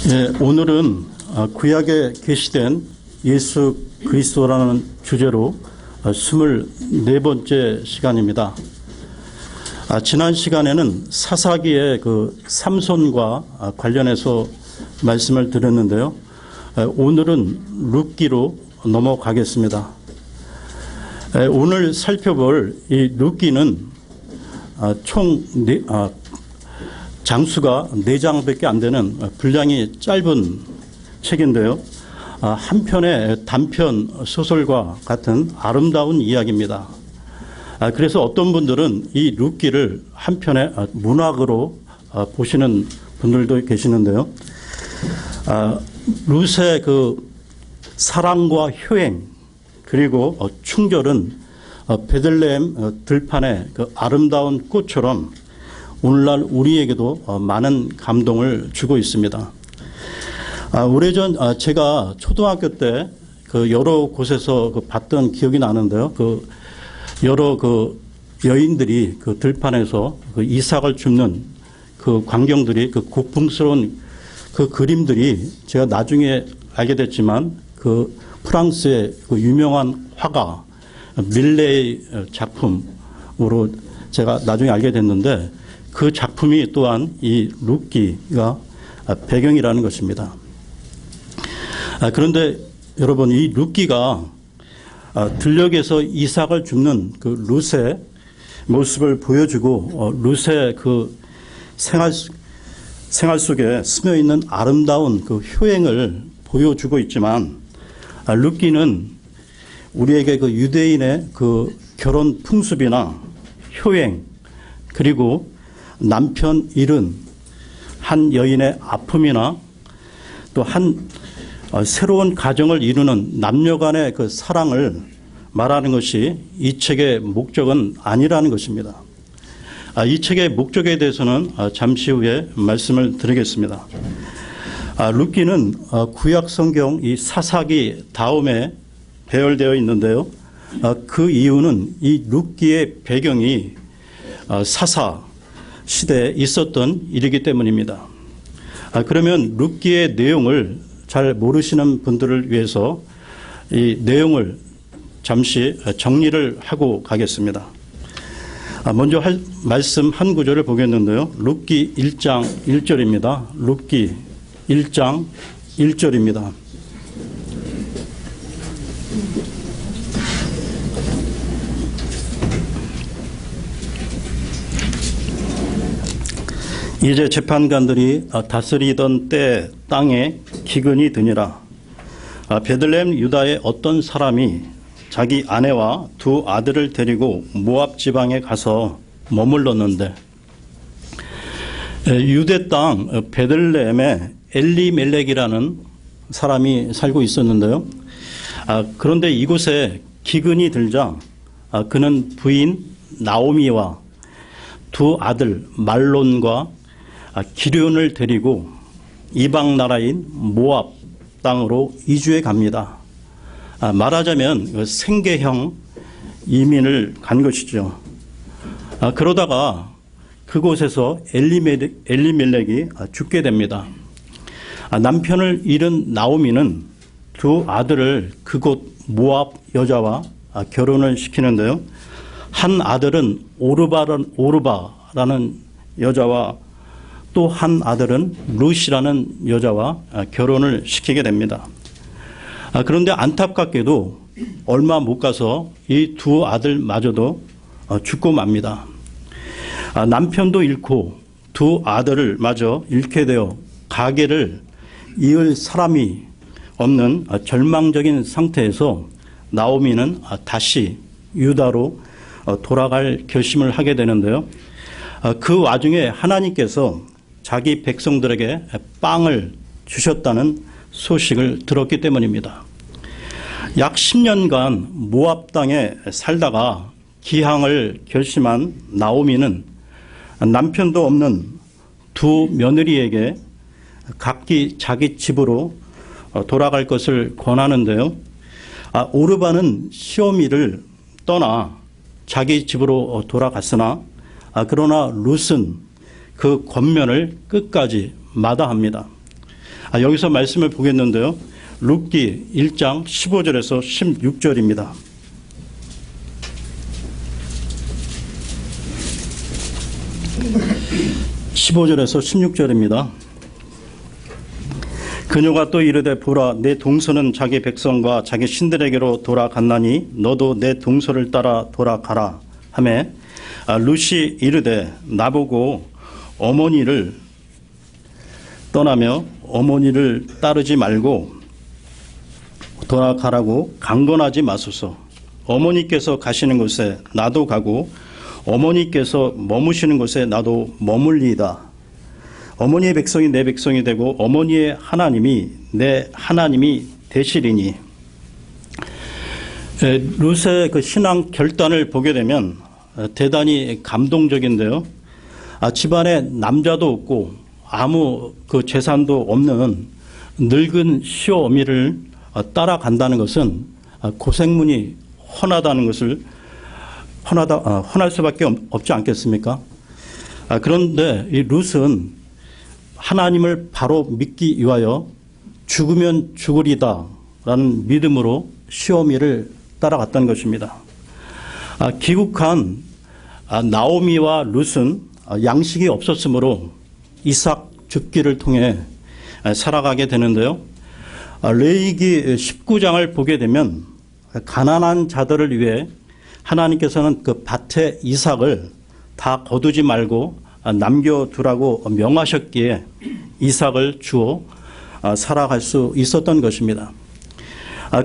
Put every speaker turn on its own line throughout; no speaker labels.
네, 오늘은 구약에 계시된 예수 그리스도라는 주제로 24번째 시간입니다. 지난 시간에는 사사기의 그 삼손과 관련해서 말씀을 드렸는데요. 오늘은 룻기로 넘어가겠습니다. 오늘 살펴볼 이 룻기는 총 장수가 4장밖에 안 되는 분량이 짧은 책인데요. 한편의 단편 소설과 같은 아름다운 이야기입니다. 그래서 어떤 분들은 이 룻기를 한편의 문학으로 보시는 분들도 계시는데요. 룻의 그 사랑과 효행 그리고 충절은 베들레헴 들판의 그 아름다운 꽃처럼 오늘날 우리에게도 많은 감동을 주고 있습니다. 오래전 제가 초등학교 때 그 여러 곳에서 봤던 기억이 나는데요. 그 여러 그 여인들이 그 들판에서 그 이삭을 줍는 그 광경들이 그 고풍스러운 그 그림들이 제가 나중에 알게 됐지만 그 프랑스의 그 유명한 화가 밀레의 작품으로 제가 나중에 알게 됐는데 그 작품이 또한 이 룻기가 배경이라는 것입니다. 그런데 여러분 이 룻기가 들녘에서 이삭을 줍는 그 룻의 모습을 보여주고 룻의 그 생활 속에 스며 있는 아름다운 그 효행을 보여주고 있지만 룻기는 우리에게 그 유대인의 그 결혼 풍습이나 효행 그리고 남편 잃은 한 여인의 아픔이나 또 한 새로운 가정을 이루는 남녀 간의 그 사랑을 말하는 것이 이 책의 목적은 아니라는 것입니다. 이 책의 목적에 대해서는 잠시 후에 말씀을 드리겠습니다. 룻기는 구약 성경 이 사사기 다음에 배열되어 있는데요. 그 이유는 이 룻기의 배경이 사사 시대에 있었던 일이기 때문입니다. 그러면 룻기의 내용을 잘 모르시는 분들을 위해서 이 내용을 잠시 정리를 하고 가겠습니다. 먼저 말씀 한 구절을 보겠는데요. 룻기 1장 1절입니다. 룻기 1장 1절입니다. 이제 재판관들이 다스리던 때 땅에 기근이 드니라. 베들레헴 유다의 어떤 사람이 자기 아내와 두 아들을 데리고 모압 지방에 가서 머물렀는데 유대 땅 베들레헴에 엘리멜렉이라는 사람이 살고 있었는데요. 그런데 이곳에 기근이 들자 그는 부인 나오미와 두 아들 말론과 기럐을 데리고 이방 나라인 모압 땅으로 이주해 갑니다. 말하자면 생계형 이민을 간 것이죠. 그러다가 그곳에서 엘리멜렉이 죽게 됩니다. 남편을 잃은 나오미는 두 아들을 그곳 모압 여자와 결혼을 시키는데요. 한 아들은 오르바라는 여자와 또 한 아들은 룻이라는 여자와 결혼을 시키게 됩니다. 그런데 안타깝게도 얼마 못 가서 이 두 아들마저도 죽고 맙니다. 남편도 잃고 두 아들을 마저 잃게 되어 가게를 이을 사람이 없는 절망적인 상태에서 나오미는 다시 유다로 돌아갈 결심을 하게 되는데요. 그 와중에 하나님께서 자기 백성들에게 빵을 주셨다는 소식을 들었기 때문입니다. 약 10년간 모압 땅에 살다가 기항을 결심한 나오미는 남편도 없는 두 며느리에게 각기 자기 집으로 돌아갈 것을 권하는데요. 오르바는 시어미를 떠나 자기 집으로 돌아갔으나 그러나 룻은 그 권면을 끝까지 마다합니다. 여기서 말씀을 보겠는데요. 룻기 1장 15절에서 16절입니다. (15절에서) 16절입니다. 그녀가 또 이르되 보라 내 동서는 자기 백성과 자기 신들에게로 돌아갔나니 너도 내 동서를 따라 돌아가라 하매 룻이 이르되 나보고 어머니를 떠나며 어머니를 따르지 말고 돌아가라고 강권하지 마소서. 어머니께서 가시는 곳에 나도 가고 어머니께서 머무시는 곳에 나도 머물리이다. 어머니의 백성이 내 백성이 되고 어머니의 하나님이 내 하나님이 되시리니. 룻의 그 신앙 결단을 보게 되면 대단히 감동적인데요. 집안에 남자도 없고 아무 그 재산도 없는 늙은 시어머니를 따라간다는 것은 고생문이 훤하다는 것을 훤할 수밖에 없지 않겠습니까? 그런데 이 룻은 하나님을 바로 믿기 위하여 죽으면 죽으리다라는 믿음으로 시어미를 따라갔던 것입니다. 귀국한 나오미와 룻은 양식이 없었으므로 이삭 줍기를 통해 살아가게 되는데요. 레위기 19장을 보게 되면 가난한 자들을 위해 하나님께서는 그 밭에 이삭을 다 거두지 말고 남겨두라고 명하셨기에 이삭을 주어 살아갈 수 있었던 것입니다.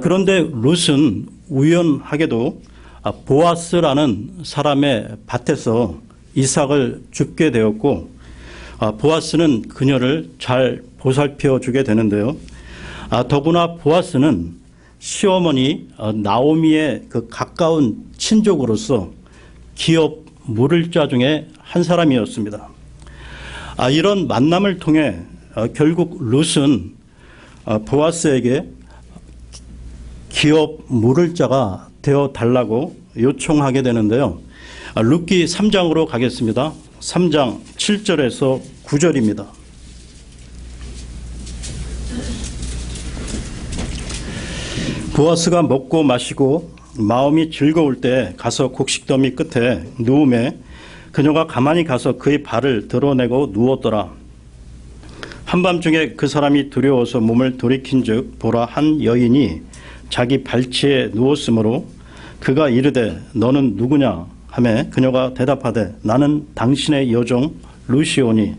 그런데 룻은 우연하게도 보아스라는 사람의 밭에서 이삭을 줍게 되었고 보아스는 그녀를 잘 보살펴 주게 되는데요. 더구나 보아스는 시어머니 나오미의 그 가까운 친족으로서 기업 물을 자 중에 한 사람이었습니다. 이런 만남을 통해 결국 룻은 보아스에게 기업 물을 자가 되어 달라고 요청하게 되는데요. 룻기 3장으로 가겠습니다. 3장 7절에서 9절입니다. 보아스가 먹고 마시고 마음이 즐거울 때 가서 곡식더미 끝에 누우매 그녀가 가만히 가서 그의 발을 드러내고 누웠더라. 한밤중에 그 사람이 두려워서 몸을 돌이킨즉 보라 한 여인이 자기 발치에 누웠으므로 그가 이르되 너는 누구냐 하매 그녀가 대답하되 나는 당신의 여종 룻이오니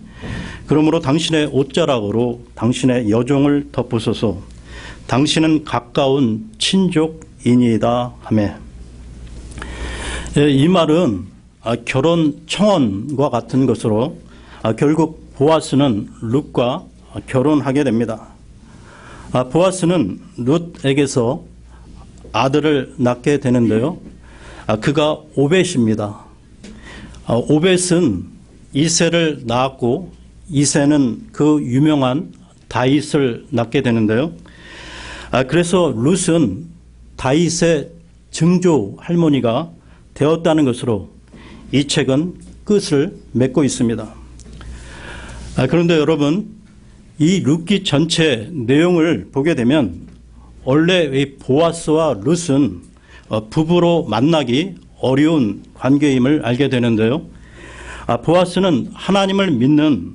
그러므로 당신의 옷자락으로 당신의 여종을 덮으소서 당신은 가까운 친족이니이다 하매. 이 말은 결혼 청혼과 같은 것으로 결국 보아스는 룻과 결혼하게 됩니다. 보아스는 룻에게서 아들을 낳게 되는데요. 그가 오벳입니다. 오벳은 이새를 낳았고 이새는 그 유명한 다윗을 낳게 되는데요. 그래서 룻은 다윗의 증조 할머니가 되었다는 것으로 이 책은 끝을 맺고 있습니다. 그런데 여러분, 이 룻기 전체 내용을 보게 되면 원래 이 보아스와 룻은 부부로 만나기 어려운 관계임을 알게 되는데요. 보아스는 하나님을 믿는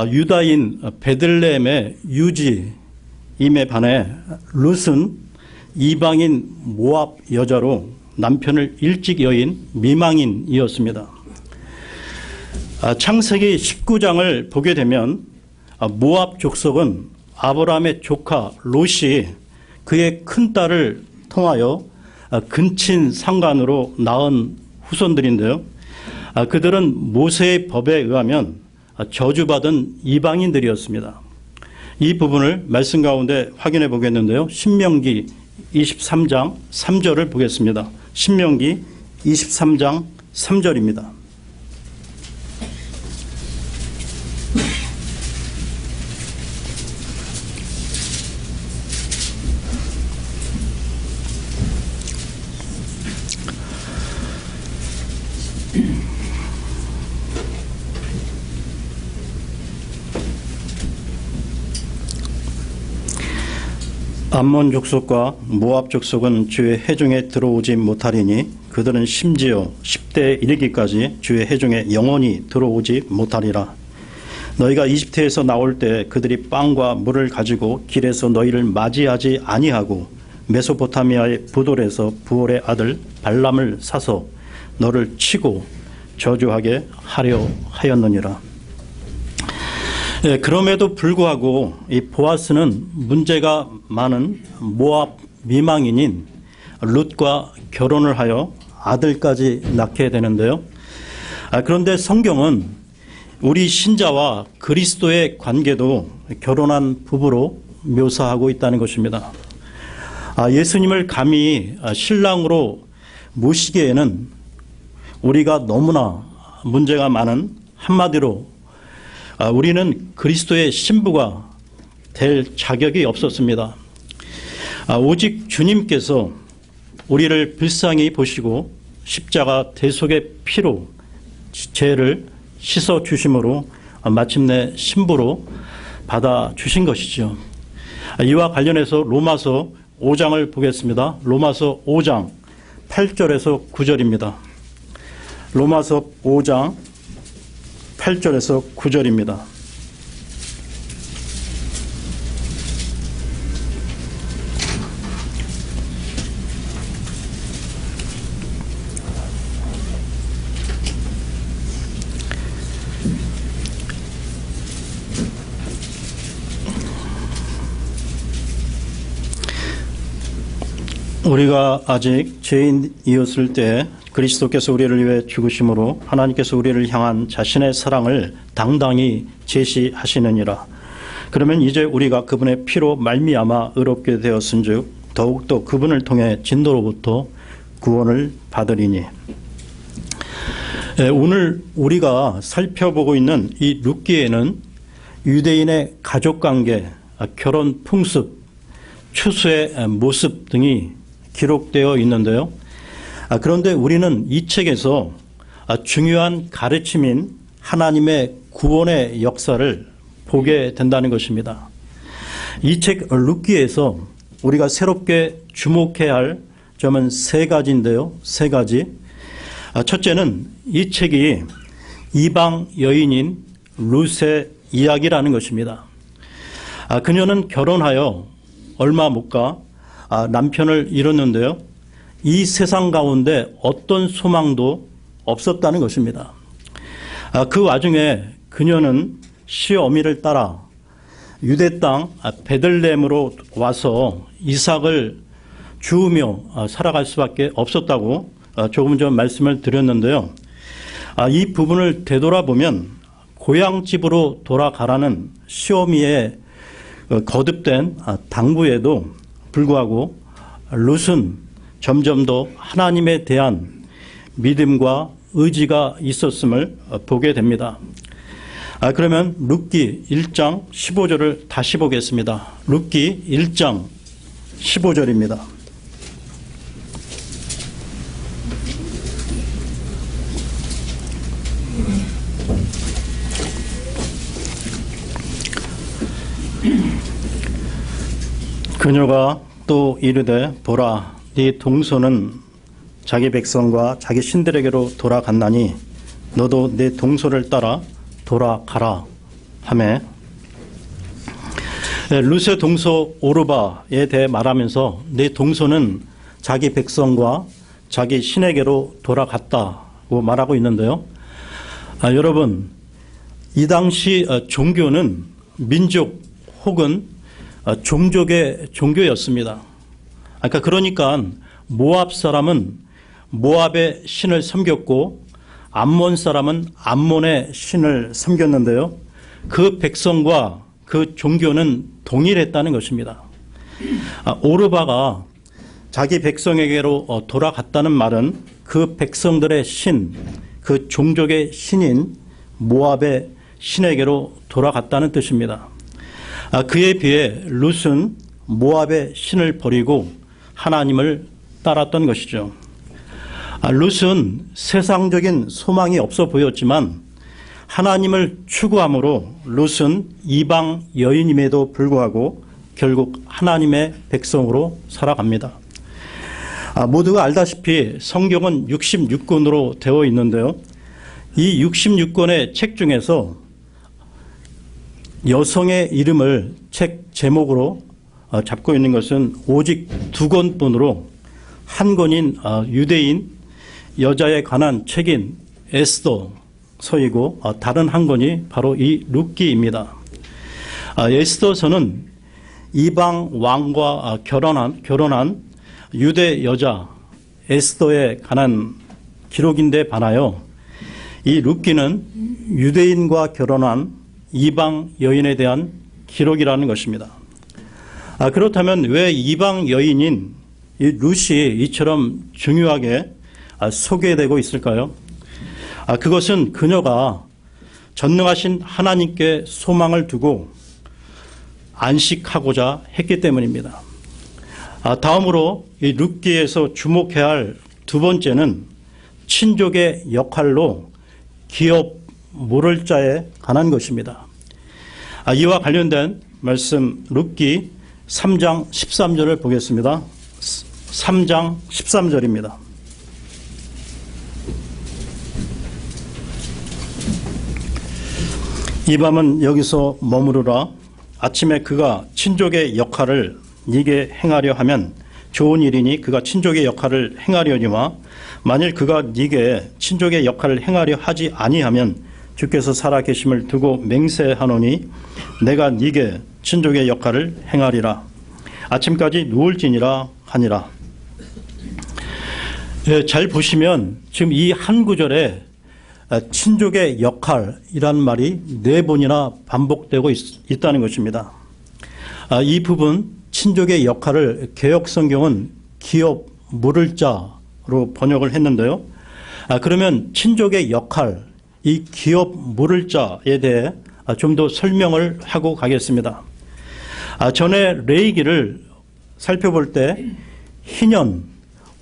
유다인 베들레헴의 유지임에 반해 룻은 이방인 모압 여자로 남편을 일찍 여인 미망인이었습니다. 창세기 19장을 보게 되면 모압 족속은 아브라함의 조카 롯이 그의 큰딸을 통하여 근친 상간으로 낳은 후손들인데요. 그들은 모세의 법에 의하면 저주받은 이방인들이었습니다. 이 부분을 말씀 가운데 확인해 보겠는데요. 신명기 23장 3절을 보겠습니다. 신명기 23장 3절입니다. 암몬 족속과 모압 족속은 주의 회중에 들어오지 못하리니 그들은 심지어 10대에 이르기까지 주의 회중에 영원히 들어오지 못하리라. 너희가 이집트에서 나올 때 그들이 빵과 물을 가지고 길에서 너희를 맞이하지 아니하고 메소포타미아의 부돌에서 부올의 아들 발람을 사서 너를 치고 저주하게 하려 하였느니라. 그럼에도 불구하고 이 보아스는 문제가 많은 모압 미망인인 룻과 결혼을 하여 아들까지 낳게 되는데요. 그런데 성경은 우리 신자와 그리스도의 관계도 결혼한 부부로 묘사하고 있다는 것입니다. 예수님을 감히 신랑으로 모시기에는 우리가 너무나 문제가 많은, 한마디로 우리는 그리스도의 신부가 될 자격이 없었습니다. 오직 주님께서 우리를 불쌍히 보시고 십자가 대속의 피로 죄를 씻어 주심으로 마침내 신부로 받아 주신 것이죠. 이와 관련해서 로마서 5장을 보겠습니다. 로마서 5장 8절에서 9절입니다. 로마서 5장 8절에서 9절입니다. 우리가 아직 죄인이었을 때 그리스도께서 우리를 위해 죽으심으로 하나님께서 우리를 향한 자신의 사랑을 당당히 제시하시느니라. 그러면 이제 우리가 그분의 피로 말미암아 의롭게 되었은즉 더욱더 그분을 통해 진노로부터 구원을 받으리니. 오늘 우리가 살펴보고 있는 이 룻기에는 유대인의 가족관계, 결혼 풍습, 추수의 모습 등이 기록되어 있는데요. 그런데 우리는 이 책에서 중요한 가르침인 하나님의 구원의 역사를 보게 된다는 것입니다. 이 책 룻기에서 우리가 새롭게 주목해야 할 점은 세 가지인데요. 세 가지. 첫째는 이 책이 이방 여인인 룻의 이야기라는 것입니다. 그녀는 결혼하여 얼마 못 가 남편을 잃었는데요. 이 세상 가운데 어떤 소망도 없었다는 것입니다. 그 와중에 그녀는 시어미를 따라 유대 땅 베들레헴으로 와서 이삭을 주우며 살아갈 수밖에 없었다고 조금 전 말씀을 드렸는데요. 이 부분을 되돌아보면 고향집으로 돌아가라는 시어미의 거듭된 당부에도 불구하고 룻은 점점 더 하나님에 대한 믿음과 의지가 있었음을 보게 됩니다. 그러면 룻기 1장 15절을 다시 보겠습니다. 룻기 1장 15절입니다. 그녀가 또 이르되 보라 네 동서는 자기 백성과 자기 신들에게로 돌아갔나니 너도 네 동서를 따라 돌아가라 하매 룻의 동서 오르바에 대해 말하면서 네 동서는 자기 백성과 자기 신에게로 돌아갔다고 말하고 있는데요. 여러분 이 당시 종교는 민족 혹은 종족의 종교였습니다. 그러니까 모압 사람은 모압의 신을 섬겼고 암몬 사람은 암몬의 신을 섬겼는데요. 그 백성과 그 종교는 동일했다는 것입니다. 오르바가 자기 백성에게로 돌아갔다는 말은 그 백성들의 신, 그 종족의 신인 모압의 신에게로 돌아갔다는 뜻입니다. 그에 비해 룻은 모압의 신을 버리고 하나님을 따랐던 것이죠. 룻은 세상적인 소망이 없어 보였지만 하나님을 추구함으로 룻은 이방 여인임에도 불구하고 결국 하나님의 백성으로 살아갑니다. 모두가 알다시피 성경은 66권으로 되어 있는데요. 이 66권의 책 중에서 여성의 이름을 책 제목으로 잡고 있는 것은 오직 2권뿐으로 한 권인 유대인 여자에 관한 책인 에스더서이고 다른 한 권이 바로 이 룻기입니다. 에스더서는 이방 왕과 결혼한 유대 여자 에스더에 관한 기록인데 반하여 이 룻기는 유대인과 결혼한 이방 여인에 대한 기록이라는 것입니다. 그렇다면 왜 이방 여인인 이 룻이 이처럼 중요하게 소개되고 있을까요? 그것은 그녀가 전능하신 하나님께 소망을 두고 안식하고자 했기 때문입니다. 다음으로 이 룻기에서 주목해야 할 두 번째는 친족의 역할로 기업 물을 자에 관한 것입니다. 이와 관련된 말씀 룻기 3장 13절을 보겠습니다. 3장 13절입니다. 이 밤은 여기서 머무르라. 아침에 그가 친족의 역할을 네게 행하려 하면 좋은 일이니 그가 친족의 역할을 행하려니와 만일 그가 네게 친족의 역할을 행하려 하지 아니하면 주께서 살아계심을 두고 맹세하노니 내가 네게 친족의 역할을 행하리라. 아침까지 누울지니라 하니라. 잘 보시면 지금 이 한 구절에 친족의 역할이란 말이 4번이나 반복되고 있다는 것입니다. 이 부분 친족의 역할을 개역성경은 기업 물을 자로 번역을 했는데요. 그러면 친족의 역할, 이 기업 물을 자에 대해 좀 더 설명을 하고 가겠습니다. 전에 레위기를 살펴볼 때 희년,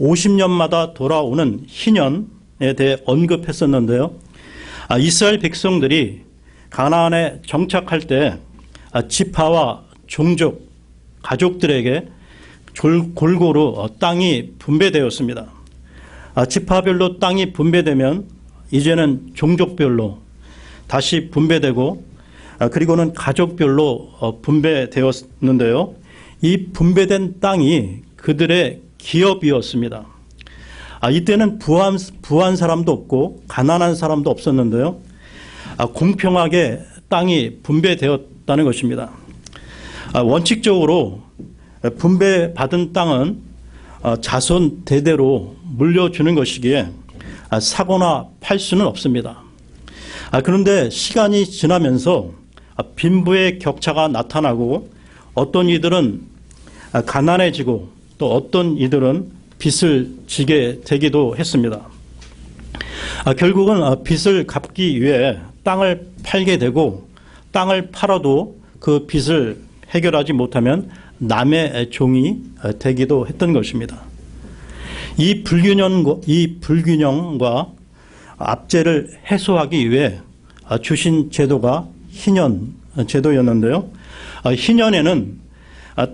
50년마다 돌아오는 희년에 대해 언급했었는데요. 이스라엘 백성들이 가나안에 정착할 때 지파와 종족, 가족들에게 골고루 땅이 분배되었습니다. 지파별로 땅이 분배되면 이제는 종족별로 다시 분배되고 그리고는 가족별로 분배되었는데요. 이 분배된 땅이 그들의 기업이었습니다. 이때는 부한 사람도 없고 가난한 사람도 없었는데요. 공평하게 땅이 분배되었다는 것입니다. 원칙적으로 분배받은 땅은 자손 대대로 물려주는 것이기에 사거나 팔 수는 없습니다. 그런데 시간이 지나면서 빈부의 격차가 나타나고 어떤 이들은 가난해지고 또 어떤 이들은 빚을 지게 되기도 했습니다. 결국은 빚을 갚기 위해 땅을 팔게 되고 땅을 팔아도 그 빚을 해결하지 못하면 남의 종이 되기도 했던 것입니다. 이 불균형과 압제를 해소하기 위해 주신 제도가 희년 제도였는데요. 희년에는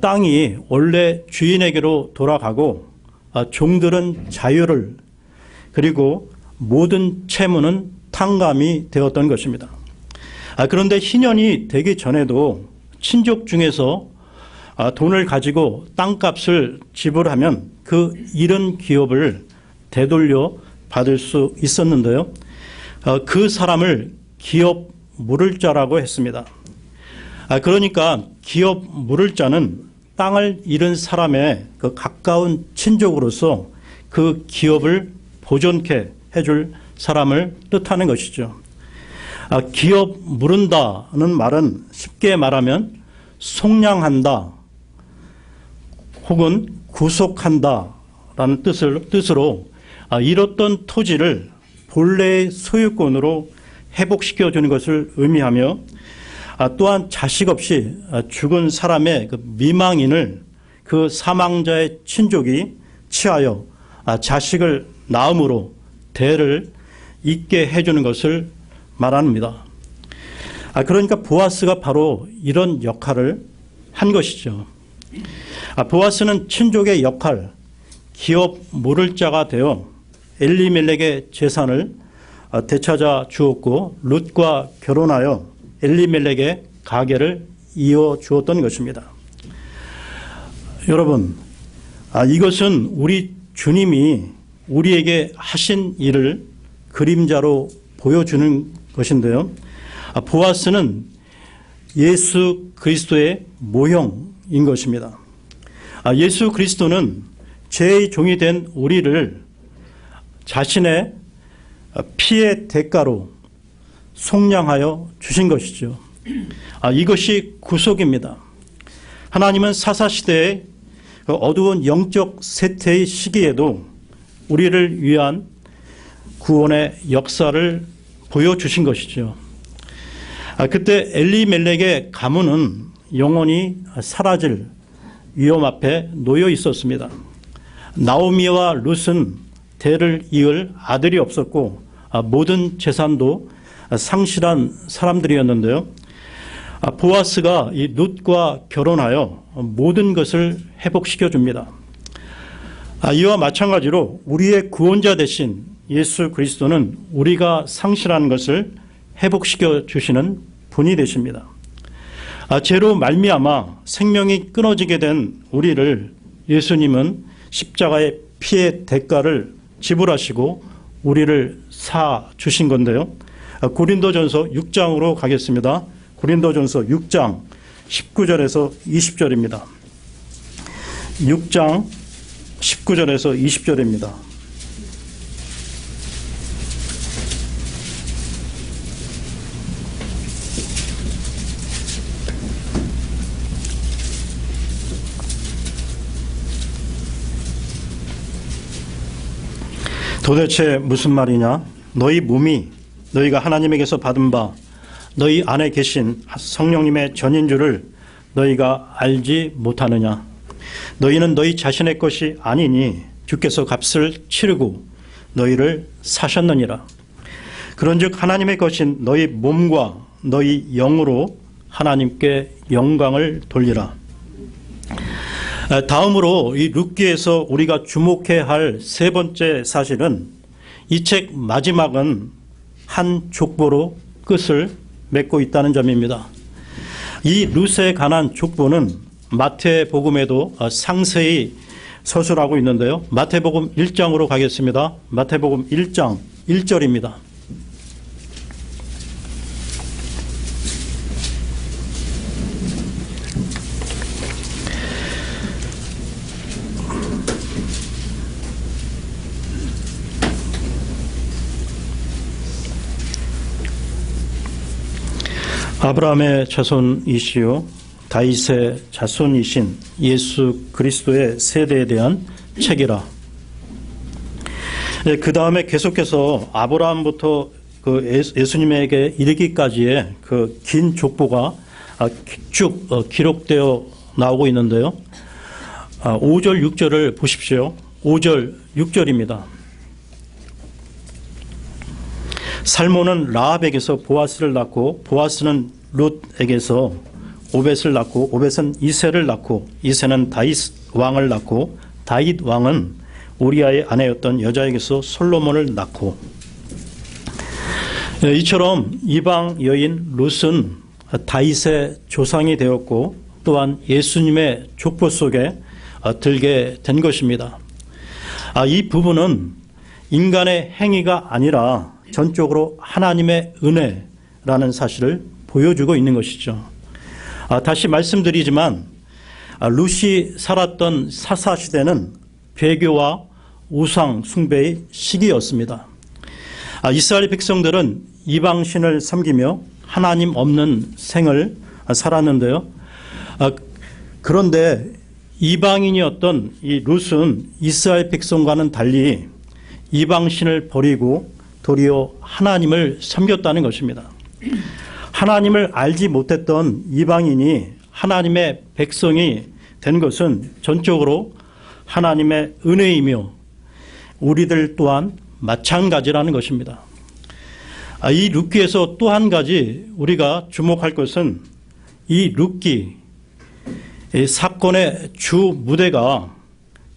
땅이 원래 주인에게로 돌아가고 종들은 자유를 그리고 모든 채무는 탕감이 되었던 것입니다. 그런데 희년이 되기 전에도 친족 중에서 돈을 가지고 땅값을 지불하면 그 잃은 기업을 되돌려 받을 수 있었는데요. 그 사람을 기업 물을 자라고 했습니다. 그러니까 기업 물을 자는 땅을 잃은 사람의 그 가까운 친족으로서 그 기업을 보존케 해줄 사람을 뜻하는 것이죠. 기업 물은다는 말은 쉽게 말하면 속량한다 혹은 구속한다라는 뜻으로 잃었던 토지를 본래의 소유권으로 회복시켜주는 것을 의미하며 또한 자식 없이 죽은 사람의 그 미망인을 그 사망자의 친족이 취하여 자식을 낳음으로 대를 잇게 해주는 것을 말합니다. 그러니까 보아스가 바로 이런 역할을 한 것이죠. 보아스는 친족의 역할, 기업 모를 자가 되어 엘리멜렉의 재산을 되찾아 주었고 룻과 결혼하여 엘리멜렉의 가계를 이어 주었던 것입니다. 여러분, 이것은 우리 주님이 우리에게 하신 일을 그림자로 보여주는 것인데요. 보아스는 예수 그리스도의 모형인 것입니다. 예수 그리스도는 죄의 종이 된 우리를 자신의 피의 대가로 속량하여 주신 것이죠. 이것이 구속입니다. 하나님은 사사시대의 어두운 영적 쇠퇴의 시기에도 우리를 위한 구원의 역사를 보여주신 것이죠. 그때 엘리멜렉의 가문은 영원히 사라질 위험 앞에 놓여 있었습니다. 나오미와 룻은 대를 이을 아들이 없었고 모든 재산도 상실한 사람들이었는데요. 보아스가 이 룻과 결혼하여 모든 것을 회복시켜 줍니다. 이와 마찬가지로 우리의 구원자 되신 예수 그리스도는 우리가 상실한 것을 회복시켜 주시는 분이 되십니다. 죄로 말미암아 생명이 끊어지게 된 우리를 예수님은 십자가의 피의 대가를 지불하시고 우리를 사 주신 건데요. 고린도전서 6장으로 가겠습니다. 고린도전서 6장 19절에서 20절입니다. 6장 19절에서 20절입니다. 도대체 무슨 말이냐? 너희 몸이 너희가 하나님에게서 받은 바 너희 안에 계신 성령님의 전인 줄을 너희가 알지 못하느냐? 너희는 너희 자신의 것이 아니니 주께서 값을 치르고 너희를 사셨느니라. 그런즉 하나님의 것인 너희 몸과 너희 영으로 하나님께 영광을 돌리라. 다음으로 이 룻기에서 우리가 주목해야 할 세 번째 사실은 이 책 마지막은 한 족보로 끝을 맺고 있다는 점입니다. 이 룻에 관한 족보는 마태복음에도 상세히 서술하고 있는데요. 마태복음 1장으로 가겠습니다. 마태복음 1장 1절입니다. 아브라함의 자손이시요 다윗의 자손이신 예수 그리스도의 세대에 대한 책이라. 그 다음에 계속해서 아브라함부터 그 예수님에게 이르기까지의 그 긴 족보가 쭉 기록되어 나오고 있는데요. 5절 6절을 보십시오. 5절 6절입니다. 살몬은 라합에게서 보아스를 낳고 보아스는 룻에게서 오벳을 낳고 오벳은 이새를 낳고 이새는 다윗 왕을 낳고 다윗 왕은 우리아의 아내였던 여자에게서 솔로몬을 낳고. 이처럼 이방 여인 룻은 다윗의 조상이 되었고 또한 예수님의 족보 속에 들게 된 것입니다. 이 부분은 인간의 행위가 아니라 전적으로 하나님의 은혜라는 사실을 보여주고 있는 것이죠. 다시 말씀드리지만 룻이 살았던 사사시대는 배교와 우상 숭배의 시기였습니다. 이스라엘 백성들은 이방신을 섬기며 하나님 없는 생을 살았는데요. 그런데 이방인이었던 이 룻은 이스라엘 백성과는 달리 이방신을 버리고 도리어 하나님을 섬겼다는 것입니다. 하나님을 알지 못했던 이방인이 하나님의 백성이 된 것은 전적으로 하나님의 은혜이며 우리들 또한 마찬가지라는 것입니다. 이 룻기에서 또 한 가지 우리가 주목할 것은 이 룻기 이 사건의 주 무대가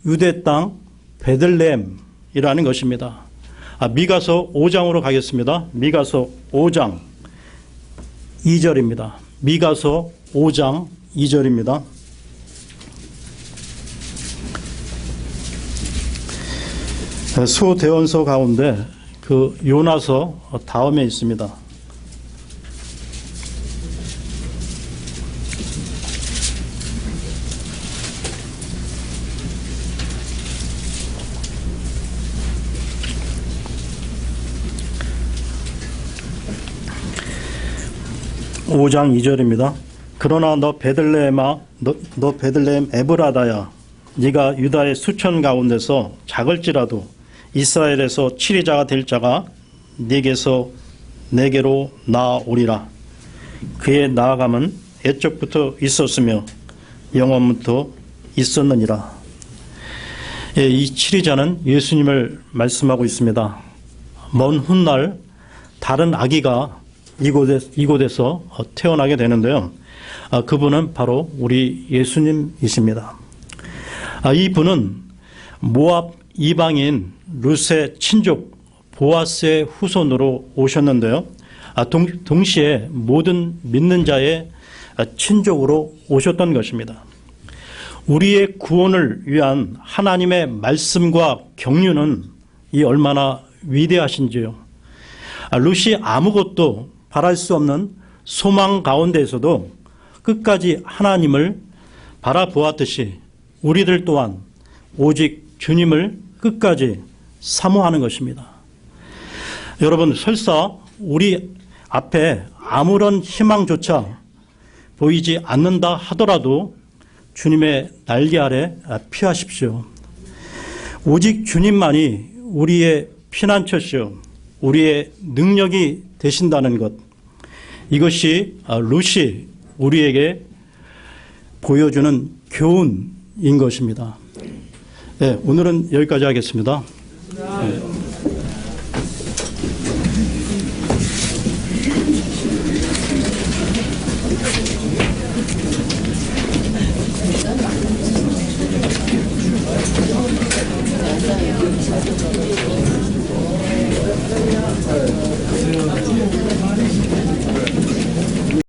유대 땅 베들레헴이라는 것입니다. 미가서 5장으로 가겠습니다. 미가서 5장 2절입니다. 미가서 5장 2절입니다. 소대원서 가운데 그 요나서 다음에 있습니다. 오 장 2절입니다. 그러나 너 베들레헴아, 너 베들레헴 에브라다야, 네가 유다의 수천 가운데서 작을지라도 이스라엘에서 치리자가 될 자가 네게서 내게로 나아오리라. 그의 나아감은 옛적부터 있었으며 영원부터 있었느니라. 예, 이 치리자는 예수님을 말씀하고 있습니다. 먼 훗날 다른 아기가 이곳에서 태어나게 되는데요. 그분은 바로 우리 예수님이십니다. 이분은 모압 이방인 룻의 친족 보아스의 후손으로 오셨는데요. 동시에 모든 믿는 자의 친족으로 오셨던 것입니다. 우리의 구원을 위한 하나님의 말씀과 경륜은 이 얼마나 위대하신지요. 룻이 아무것도 바랄 수 없는 소망 가운데에서도 끝까지 하나님을 바라보았듯이 우리들 또한 오직 주님을 끝까지 사모하는 것입니다. 여러분, 설사 우리 앞에 아무런 희망조차 보이지 않는다 하더라도 주님의 날개 아래 피하십시오. 오직 주님만이 우리의 피난처시요 우리의 능력이 되신다는 것, 이것이 룻이 우리에게 보여주는 교훈인 것입니다. 네, 오늘은 여기까지 하겠습니다. 네.